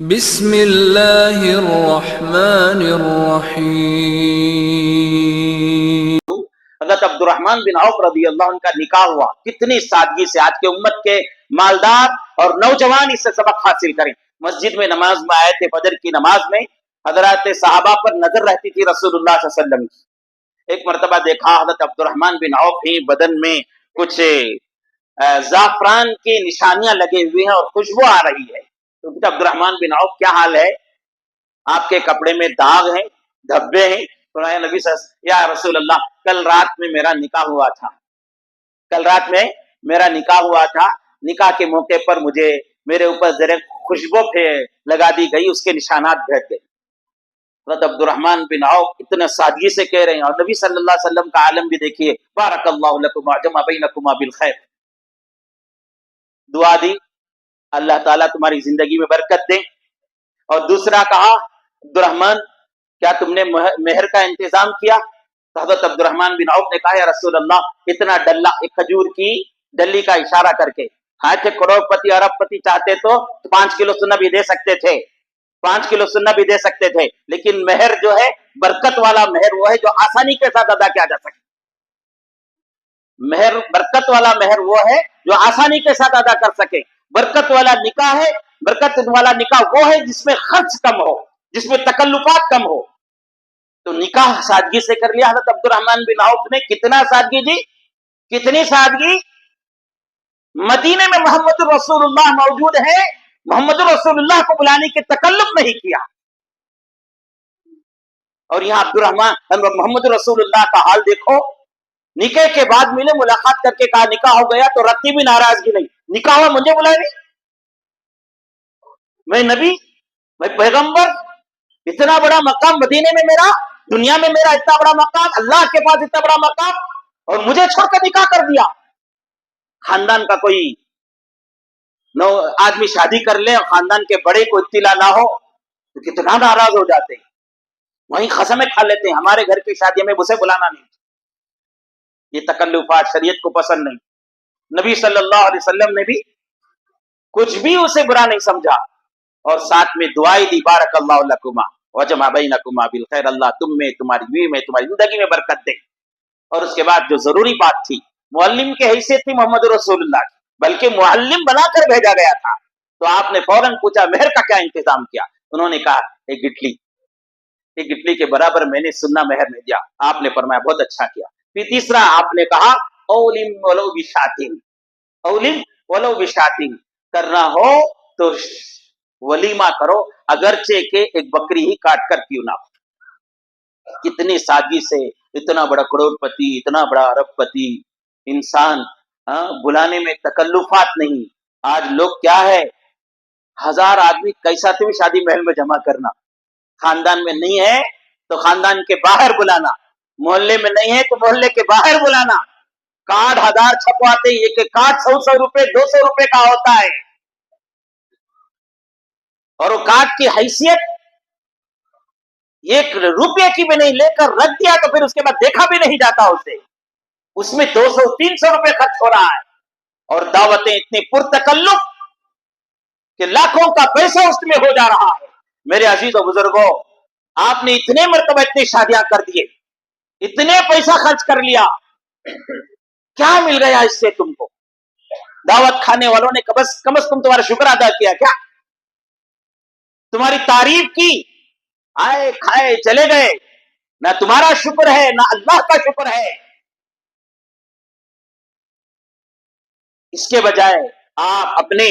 بسم اللہ الرحمن الرحیم۔ حضرت عبد الرحمن بن عوف رضی اللہ عنہ کا نکاح ہوا، کتنی سادگی سے۔ آج کے امت کے مالدار اور نوجوان اس سے سبق حاصل کریں۔ مسجد میں نماز میں آئے تھے، فجر کی نماز میں حضرات صحابہ پر نظر رہتی تھی رسول اللہ صلی اللہ علیہ وسلم کی۔ ایک مرتبہ دیکھا حضرت عبد الرحمن بن عوف ہی بدن میں کچھ زعفران کی نشانیاں لگے ہوئے ہیں اور خوشبو آ رہی ہے۔ تو عبد الرحمن بن عوف کیا حال ہے؟ آپ کے کپڑے میں داغ ہیں، دھبے ہیں۔ نبی صلی اللہ علیہ وسلم، یا رسول اللہ کل رات میں میرا نکاح ہوا تھا، کل رات میں میرا نکاح ہوا تھا، نکاح کے موقع پر مجھے میرے اوپر ذرا خوشبو لگا دی گئی، اس کے نشانات بیٹھ گئے۔ حضرت عبد الرحمن بن عوف اتنا سادگی سے کہہ رہے ہیں، اور نبی صلی اللہ علیہ وسلم کا عالم بھی دیکھیے، بارک اللہ لکما جمع بینکما بالخیر، دعا دی اللہ تعالیٰ تمہاری زندگی میں برکت دے۔ اور دوسرا کہا، عبد الرحمن کیا تم نے مہر کا انتظام کیا؟ تو حضرت عبد الرحمن بن عوف نے کہا، یا رسول اللہ اتنا ڈلہ، ایک کھجور کی ڈلی کا اشارہ کر کے، ہاں کہ کروڑ پتی ارب پتی چاہتے تو 5 کلو سونا بھی دے سکتے تھے، 5 کلو سونا بھی دے سکتے تھے، لیکن مہر جو ہے برکت والا مہر وہ ہے جو آسانی کے ساتھ ادا کیا جا سکے۔ مہر برکت والا مہر وہ ہے جو آسانی کے ساتھ ادا کر سکے۔ برکت والا نکاح ہے، برکت والا نکاح وہ ہے جس میں خرچ کم ہو، جس میں تکلفات کم ہو۔ تو نکاح سادگی سے کر لیا حضرت عبد الرحمن بن عوف نے۔ کتنا سادگی جی، کتنی سادگی! مدینے میں محمد رسول اللہ موجود ہے، محمد رسول اللہ کو بلانے کے تکلف نہیں کیا۔ اور یہاں عبد الرحمن محمد رسول اللہ کا حال دیکھو، نکاح کے بعد ملے، ملاقات کر کے کہا نکاح ہو گیا، تو رتی بھی ناراضگی نہیں، نکاح ہوا مجھے بلائے نہیں، میں نبی، میں پیغمبر، اتنا بڑا مقام مدینے میں میرا، دنیا میں میرا اتنا بڑا مقام، اللہ کے پاس اتنا بڑا مقام، اور مجھے چھوڑ کر نکاح کر دیا۔ خاندان کا کوئی آدمی شادی کر لے اور خاندان کے بڑے کو اطلاع نہ ہو تو کتنا ناراض ہو جاتے ہیں، وہیں قسمیں کھا لیتے ہیں، ہمارے گھر کی شادی میں اسے بلانا نہیں۔ یہ تکلفات شریعت کو پسند نہیں۔ نبی صلی اللہ علیہ وسلم نے بھی کچھ بھی اسے برا نہیں سمجھا، اور ساتھ میں دعائی دی، بارک اللہ لکما وجمع بینکما بالخیر، اللہ تم میں، تمہاری بیوی میں، تمہاری زندگی میں برکت دے۔ اور اس کے بعد جو ضروری بات تھی، معلم کی حیثیت تھی محمد رسول اللہ کی، بلکہ معلم بنا کر بھیجا گیا تھا، تو آپ نے فوراً پوچھا مہر کا کیا انتظام کیا؟ انہوں نے کہا ایک گٹلی کے برابر میں نے سننا مہر نہیں دیا۔ آپ نے فرمایا بہت اچھا کیا۔ پھر تیسرا آپ نے کہا اولم ولو بشاتین، اولم ولو بشاتین، کرنا ہو تو ولیمہ کرو، اگرچہ کہ ایک بکری ہی کاٹ کر کیوں نہ ہو۔ کتنی سادگی سے اتنا بڑا کروڑ پتی، اتنا بڑا ارب پتی انسان بلانے میں تکلفات نہیں۔ آج لوگ کیا ہے، 1000 آدمی کیسا بھی شادی محل میں جمع کرنا، خاندان میں نہیں ہے تو خاندان کے باہر بلانا، محلے میں نہیں ہے تو محلے کے باہر بلانا، کارڈ 1000 چھپواتے، ایک کارڈ 100 روپے 200 روپے کا ہوتا ہے، اور وہ کارڈ کی حیثیت 1 روپے کی بھی نہیں، لے کر رکھ دیا تو پھر اس کے بعد دیکھا بھی نہیں جاتا اسے، اس میں 200-300 روپے خرچ ہو رہا ہے، اور دعوتیں اتنی پرتکلف کہ لاکھوں کا پیسہ اس میں ہو جا رہا ہے۔ میرے عزیز و بزرگوں، آپ نے اتنے مرتبہ اتنی شادیاں کر دیے، اتنے پیسہ خرچ کر لیا، کیا مل گیا اس سے تم کو؟ دعوت کھانے والوں نے کم از کم تمہارا شکر ادا کیا کیا؟ تمہاری تعریف کی، آئے کھائے چلے گئے، نہ تمہارا شکر ہے نہ اللہ کا شکر ہے۔ اس کے بجائے آپ اپنے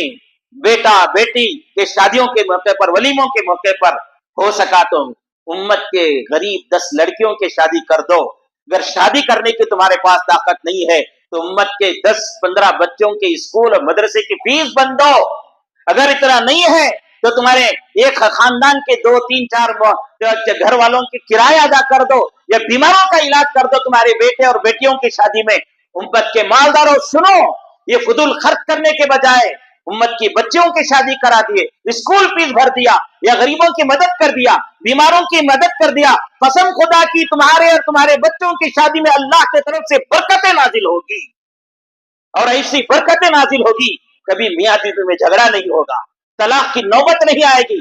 بیٹا بیٹی کے شادیوں کے موقع پر، ولیموں کے موقع پر ہو سکا تو امت کے غریب 10 لڑکیوں کے شادی کر دو۔ اگر شادی کرنے کی تمہارے پاس طاقت نہیں ہے تو امت کے 10-15 بچوں کے اسکول اور مدرسے کی فیس بند دو۔ اگر اتنا نہیں ہے تو تمہارے ایک خاندان کے 2-3-4 گھر والوں کی کرایہ ادا کر دو، یا بیماروں کا علاج کر دو تمہارے بیٹے اور بیٹیوں کی شادی میں۔ امت کے مالداروں سنو، یہ فضول خرچ کرنے کے بجائے امت کی بچیوں کی شادی کرا دیے، اسکول فیس بھر دیا، یا غریبوں کی مدد کر دیا، بیماروں کی مدد کر دیا، قسم خدا کی تمہارے اور تمہارے بچوں کی شادی میں اللہ کی طرف سے برکتیں نازل ہوگی، اور ایسی برکتیں نازل ہوگی کبھی میاں بیوی میں جھگڑا نہیں ہوگا، طلاق کی نوبت نہیں آئے گی،